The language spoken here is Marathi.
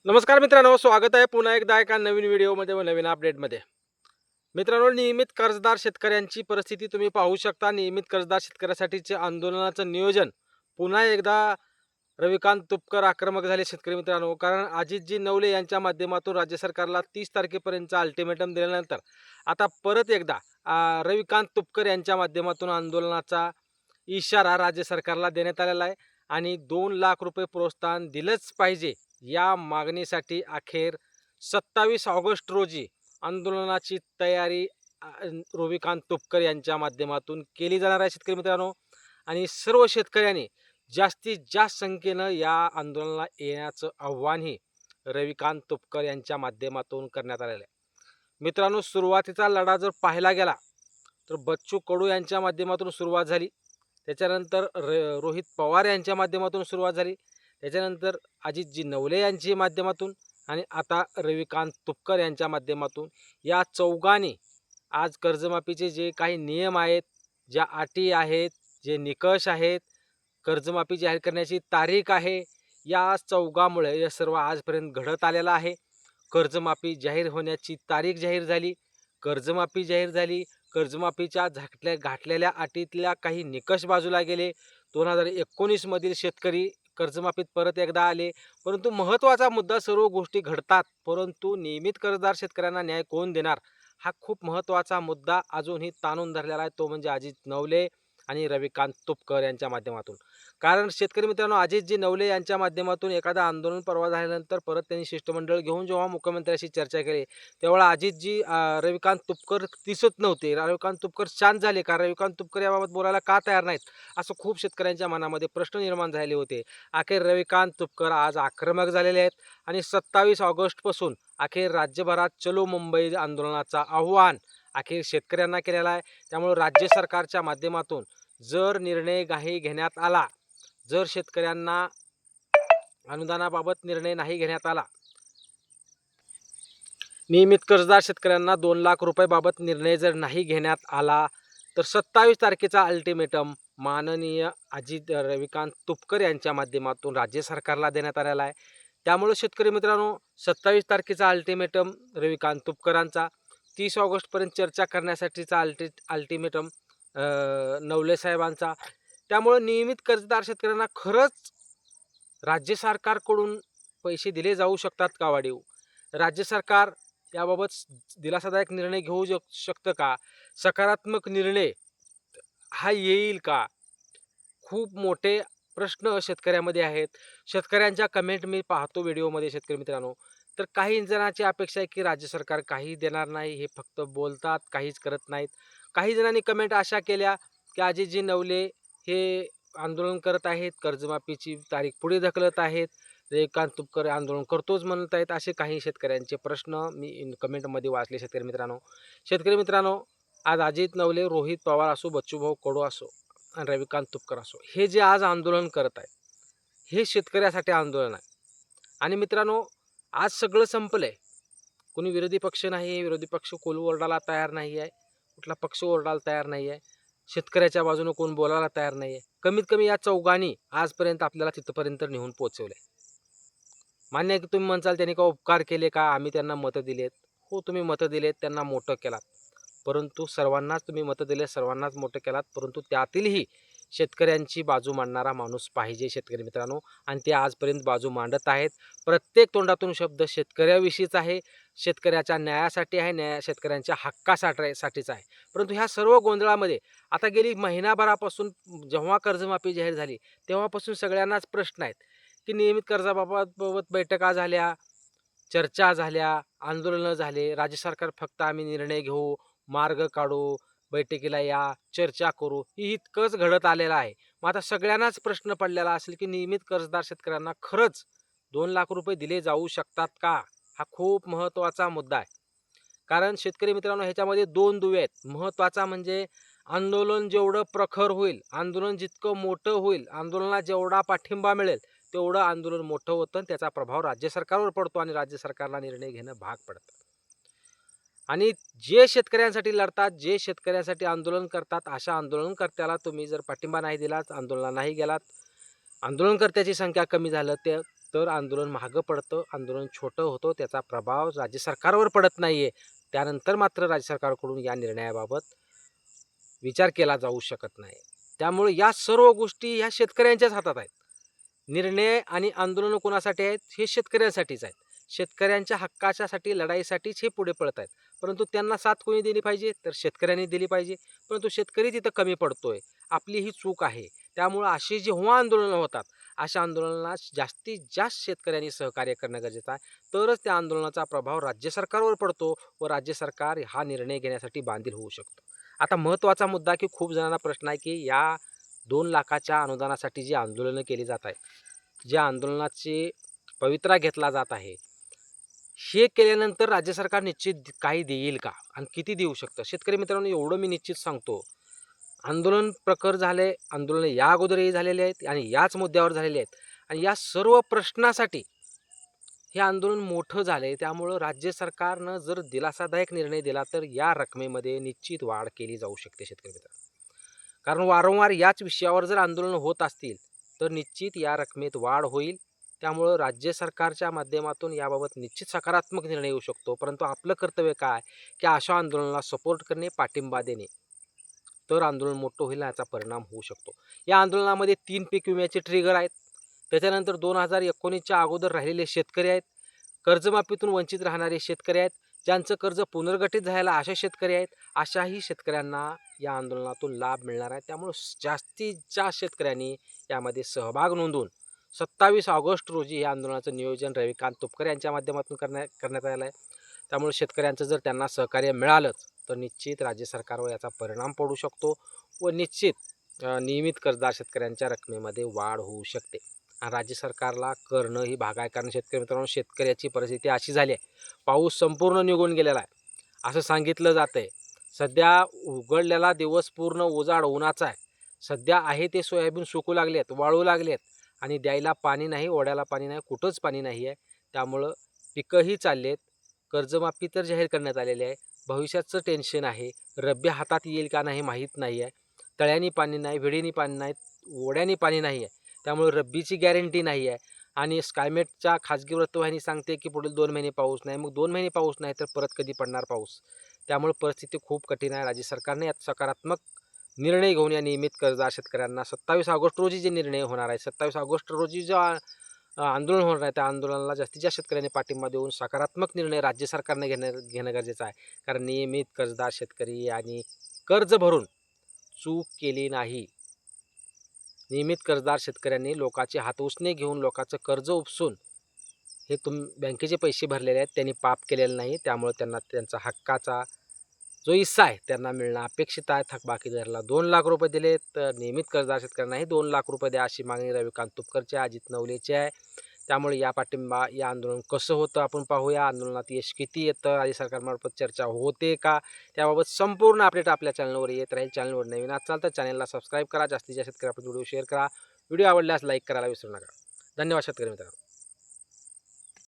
नमस्कार मित्रांनो, स्वागत आहे पुन्हा एकदा एका नवीन व्हिडिओमध्ये व नवीन अपडेटमध्ये. मित्रांनो, नियमित कर्जदार शेतकऱ्यांची परिस्थिती तुम्ही पाहू शकता. नियमित कर्जदार शेतकऱ्यासाठीचे आंदोलनाचं नियोजन पुन्हा एकदा रविकांत तुपकर आक्रमक झाले शेतकरी मित्रांनो. कारण अजितजी नवले यांच्या माध्यमातून राज्य सरकारला 30 तारखेपर्यंतचा अल्टिमेटम दिल्यानंतर आता परत एकदा रविकांत तुपकर यांच्या माध्यमातून आंदोलनाचा इशारा राज्य सरकारला देण्यात आलेला आहे आणि 2 लाख रुपये प्रोत्साहन दिलंच पाहिजे या मागणीसाठी अखेर 27 ऑगस्ट रोजी आंदोलनाची तयारी रविकांत तुपकर यांच्या माध्यमातून केली जाणार आहे शेतकरी मित्रांनो. आणि सर्व शेतकऱ्यांनी जास्तीत जास्त संख्येनं या आंदोलनाला येण्याचं आव्हानही रविकांत तुपकर यांच्या माध्यमातून करण्यात आलेलं आहे. मित्रांनो, सुरुवातीचा लढा जर पाहायला गेला तर बच्चू कडू यांच्या माध्यमातून सुरुवात झाली. त्याच्यानंतर रोहित पवार यांच्या माध्यमातून सुरुवात झाली. त्याच्यानंतर अजितजी नवले यांच्या माध्यमातून आणि आता रविकांत तुपकर यांच्या माध्यमातून या चौघांनी आज कर्जमाफीचे जे काही नियम आहेत, ज्या अटी आहेत, जे निकष आहेत, कर्जमाफी जाहीर करण्याची तारीख आहे, या चौघामुळे हे सर्व आजपर्यंत घडत आलेलं आहे. कर्जमाफी जाहीर होण्याची तारीख जाहीर झाली, कर्जमाफी जाहीर झाली. कर्जमाफीच्या घातलेल्या अटीतल्या काही निकष बाजूला गेले. 2019 मधील शेतकरी कर्जमाफीत परत एकदा आले. परंतु महत्त्वाचा मुद्दा, सर्व गोष्टी घडतात परंतु नियमित कर्जदार शेतकऱ्यांना न्याय कोण देणार, हा खूप महत्त्वाचा मुद्दा अजूनही ताणून धरलेला आहे. तो म्हणजे अजित नवले आणि रविकांत तुपकर यांच्या माध्यमातून. कारण शेतकरी मित्रांनो, अजितजी नवले यांच्या माध्यमातून एखादा आंदोलन परवा झाल्यानंतर परत त्यांनी शिष्टमंडळ घेऊन जेव्हा मुख्यमंत्र्यांशी चर्चा केली तेव्हा अजितजी रविकांत तुपकर दिसत नव्हते. रविकांत तुपकर शांत झाले का, रविकांत तुपकर याबाबत बोलायला का तयार नाहीत, असं खूप शेतकऱ्यांच्या मनामध्ये प्रश्न निर्माण झाले होते. अखेर रविकांत तुपकर आज आक्रमक झालेले आहेत आणि 27 ऑगस्टपासून अखेर राज्यभरात चलो मुंबई आंदोलनाचा आव्हान अखेर शेतकऱ्यांना केलेला आहे. त्यामुळे राज्य सरकारच्या माध्यमातून जर निर्णय घेण्यात आला, जर शेतकऱ्यांना अनुदानाबाबत निर्णय नाही घेण्यात आला, नियमित कर्जदार शेतकऱ्यांना 2 लाख रुपये बाबत निर्णय जर नाही घेण्यात आला तर 27 तारखेचा अल्टिमेटम माननीय रविकांत तुपकर यांच्या माध्यमातून राज्य सरकारला देण्यात आलेला आहे. त्यामुळे शेतकरी मित्रांनो, 27 तारखेचा अल्टिमेटम रविकांत तुपकरांचा, 30 ऑगस्टपर्यंत चर्चा करण्यासाठीचा अल्टिमेटम नवले साहेबांचा. त्यामुळे नियमित कर्जदार शेतकऱ्यांना खरंच राज्य सरकारकडून पैसे दिले जाऊ शकतात का वाढीव? राज्य सरकार याबाबत दिलासादायक निर्णय घेऊ शकतं का? सकारात्मक निर्णय हा येईल का? खूप मोठे प्रश्न शेतकऱ्यामध्ये आहेत. शेतकऱ्यांच्या कमेंट मी पाहतो व्हिडिओमध्ये शेतकरी मित्रांनो. तर काही जणांची अपेक्षा आहे की राज्य सरकार काही देणार नाही, हे फक्त बोलतात, काहीच करत नाहीत. काही जणांनी कमेंट अशा केल्या की अजितजी नवले हे आंदोलन करत आहेत, कर्जमाफीची तारीख पुढे ढकलत आहेत, रविकांत तुपकर आंदोलन करतोच म्हणत आहेत. असे काही शेतकऱ्यांचे प्रश्न मी कमेंटमध्ये वाचले शेतकरी मित्रांनो. शेतकरी मित्रांनो, आज अजित नवले, रोहित पवार असो, बच्चूभाऊ कडू असो आणि रविकांत तुपकर असो, हे जे आज आंदोलन करत आहेत, हे शेतकऱ्यासाठी आंदोलन आहे. आणि मित्रांनो, आज सगळं संपलंय. कोणी विरोधी पक्ष नाही, विरोधी पक्ष कोण ओरडायला तयार नाही आहे, कुठला पक्ष ओरडायला तयार नाही आहे, शेतकऱ्याच्या बाजूने कोण बोलायला तयार नाही आहे. कमीत कमी या चौघांनी आजपर्यंत आपल्याला तिथपर्यंत नेऊन पोहोचवलंय. मान्य आहे की तुम्ही म्हणसाल त्यांनी का उपकार केले का, आम्ही त्यांना मतं दिलेत. हो, तुम्ही मतं दिलेत, त्यांना मोठं केलात. परंतु सर्वांनाच तुम्ही मतं दिले, सर्वांनाच मोठं केलात, परंतु त्यातीलही शेतकऱ्यांची बाजू मांडणारा माणूस पाहिजे शेतकरी मित्रांनो. आणि ते आजपर्यंत बाजू मांडत आहेत. प्रत्येक तोंडातून शब्द शेतकऱ्याविषयीच आहे, शेतकऱ्याच्या न्यायासाठी आहे, शेतकऱ्यांच्या हक्कासाठीच आहे. परंतु ह्या सर्व गोंधळामध्ये आता गेली महिनाभरापासून जेव्हा कर्जमाफी जाहीर झाली तेव्हापासून सगळ्यांनाच प्रश्न आहेत की नियमित कर्जाबाबत बैठका झाल्या, चर्चा झाल्या, आंदोलनं झाले. राज्य सरकार फक्त आम्ही निर्णय घेऊ, मार्ग काढू, बैठकीला या, चर्चा करू, ही इतकंच घडत आलेलं आहे. मग आता सगळ्यांनाच प्रश्न पडलेला असेल की नियमित कर्जदार शेतकऱ्यांना खरंच 2 लाख रुपये दिले जाऊ शकतात का? हा खूप महत्त्वाचा मुद्दा आहे. कारण शेतकरी मित्रांनो, ह्याच्यामध्ये 2 दुवे आहेत. महत्त्वाचा म्हणजे आंदोलन जेवढं प्रखर होईल, आंदोलन जितकं मोठं होईल, आंदोलनाला जेवढा पाठिंबा मिळेल तेवढं आंदोलन मोठं होतं, त्याचा प्रभाव राज्य सरकारवर पडतो आणि राज्य सरकारला निर्णय घेणं भाग पडतं. आणि जे शेतकऱ्यांसाठी लढतात, जे शेतकऱ्यांसाठी आंदोलन करतात, अशा आंदोलनकर्त्याला तुम्ही जर पाठिंबा नाही दिलात, आंदोलनाला नाही गेलात, आंदोलनकर्त्याची संख्या कमी झालं, तर आंदोलन मागं पडतं, आंदोलन छोटं होतं, त्याचा प्रभाव राज्य सरकारवर पडत नाही आहे. त्यानंतर मात्र राज्य सरकारकडून या निर्णयाबाबत विचार केला जाऊ शकत नाही. त्यामुळे या सर्व गोष्टी ह्या शेतकऱ्यांच्याच हातात आहेत. निर्णय आणि आंदोलनं कोणासाठी आहेत? हे शेतकऱ्यांसाठीच आहेत. शेतकऱ्यांच्या हक्काच्यासाठी लढाईसाठीच हे पुढे पळत आहेत. परंतु त्यांना साथ कोणी दिली पाहिजे? तर शेतकऱ्यांनी दिली पाहिजे. परंतु शेतकरी तिथं कमी पडतोय. आपली ही चूक आहे. त्यामुळं अशी जेव्हा आंदोलनं होतात, अशा आंदोलनात जास्तीत जास्त शेतकऱ्यांनी सहकार्य करणं गरजेचं आहे. तरच त्या आंदोलनाचा प्रभाव राज्य सरकारवर पडतो व राज्य सरकार हा निर्णय घेण्यासाठी बांधील होऊ शकतो. आता महत्त्वाचा मुद्दा की खूप जणांना प्रश्न आहे की या 2,00,000च्या अनुदानासाठी जी आंदोलनं केली जात आहेत, ज्या आंदोलनाची पवित्रा घेतला जात आहे, हे केल्यानंतर राज्य सरकार निश्चित काही देईल का? आणि किती देऊ शकतं? शेतकरी मित्रांनो, एवढं मी निश्चित सांगतो, आंदोलन प्रखर झाले, आंदोलन या अगोदरही झालेले आहेत आणि याच मुद्द्यावर झालेले आहेत आणि या सर्व प्रश्नासाठी हे आंदोलन मोठं झालंय. त्यामुळं राज्य सरकारनं जर दिलासादायक निर्णय दिला, तर या रकमेमध्ये निश्चित वाढ केली जाऊ शकते शेतकरी मित्रांनो. कारण वारंवार याच विषयावर जर आंदोलनं होत असतील, तर निश्चित या रकमेत वाढ होईल. त्यामुळं राज्य सरकारच्या माध्यमातून याबाबत निश्चित सकारात्मक निर्णय येऊ शकतो. परंतु आपलं कर्तव्य काय, की अशा आंदोलनाला सपोर्ट करणे, पाठिंबा देणे. तर आंदोलन मोठं होईल आणि याचा परिणाम होऊ शकतो. या आंदोलनामध्ये 3 पीक विम्याचे ट्रिगर आहेत. त्याच्यानंतर 2019च्या अगोदर राहिलेले शेतकरी आहेत. कर्जमाफीतून वंचित राहणारे शेतकरी आहेत. ज्यांचं कर्ज पुनर्गठित झालेलं असे शेतकरी आहेत. अशाही शेतकऱ्यांना या आंदोलनातून लाभ मिळणार आहे. त्यामुळं जास्तीत जास्त शेतकऱ्यांनी यामध्ये सहभाग नोंदवून 27 ऑगस्ट रोजी हे आंदोलनाचं नियोजन रविकांत तुपकर यांच्या माध्यमातून करण्यात आलं आहे. त्यामुळे शेतकऱ्यांचं जर त्यांना सहकार्य मिळालंच, तर निश्चित राज्य सरकारवर याचा परिणाम पडू शकतो व निश्चित नियमित कर्जदार शेतकऱ्यांच्या रकमेमध्ये वाढ होऊ शकते. आणि राज्य सरकारला करणं ही भाग आहे. कारण शेतकरी मित्रांनो, शेतकऱ्याची परिस्थिती अशी झाली आहे, पाऊस संपूर्ण निघून गेलेला आहे, असं सांगितलं जातंय. सध्या उघडलेला दिवस पूर्ण उजाड उन्हाचा आहे. सध्या आहे ते सोयाबीन सुकू लागलेत, वाळू लागलेत आणि द्यायला पाणी नाही, ओढ्याला पाणी नाही, कुठंच पाणी नाही आहे. त्यामुळं पिकंही चाललेत. कर्जमाफी तर जाहीर करण्यात आलेली आहे. भविष्याचं टेन्शन आहे. रब्बी हातात येईल का नाही माहीत नाही आहे. तळ्यानी पाणी नाही, विहिरीनी पाणी नाही, ओढ्यानी पाणी नाही आहे. त्यामुळे रब्बीची गॅरंटी नाही आहे आणि स्कायमेटच्या खाजगी वृत्तवाहिनी सांगते की पुढील 2 महिने पाऊस नाही. मग 2 महिने पाऊस नाही तर परत कधी पडणार पाऊस? त्यामुळे परिस्थिती खूप कठीण आहे. राज्य सरकारने यात सकारात्मक निर्णय घेऊन या नियमित कर्जदार शेतकऱ्यांना 27 ऑगस्ट रोजी जे निर्णय होणार आहे, 27 ऑगस्ट रोजी जो आंदोलन होणार आहे, त्या आंदोलनाला जास्तीत जास्त शेतकऱ्यांनी पाठिंबा देऊन सकारात्मक निर्णय राज्य सरकारने घेणं गरजेचं आहे. कारण नियमित कर्जदार शेतकरी आणि कर्ज भरून चूक केली नाही. नियमित कर्जदार शेतकऱ्यांनी लोकांचे हात उसने घेऊन लोकांचं कर्ज उपसून हे बँकेचे पैसे भरलेले आहेत, त्यांनी पाप केलेलं नाही. त्यामुळे त्यांना त्यांचा हक्काचा जो हिस्सा आहे त्यांना मिळणं अपेक्षित आहे. थकबाकीदाराला 2 लाख रुपये दिले, तर नियमित कर्जदार शेतकऱ्यांनाही 2 लाख रुपये द्या अशी मागणी रविकांत तुपकरची, अजित नवलेची आहे. त्यामुळे या पाठिंबा या आंदोलन कसं होतं आपण पाहूया. आंदोलनात यश किती येतं, राज्य सरकारमार्फत चर्चा होते का, त्याबाबत संपूर्ण अपडेट आपल्या चॅनलवर येत राहील. चॅनलवर नवीन असाल तर चॅनलला सबस्क्राईब करा. जास्तीत जास्त शेतकऱ्यांपर्यंत व्हिडिओ शेअर करा. व्हिडिओ आवडल्यास लाईक करायला विसरू नका. धन्यवाद शेतकरी मित्रांनो.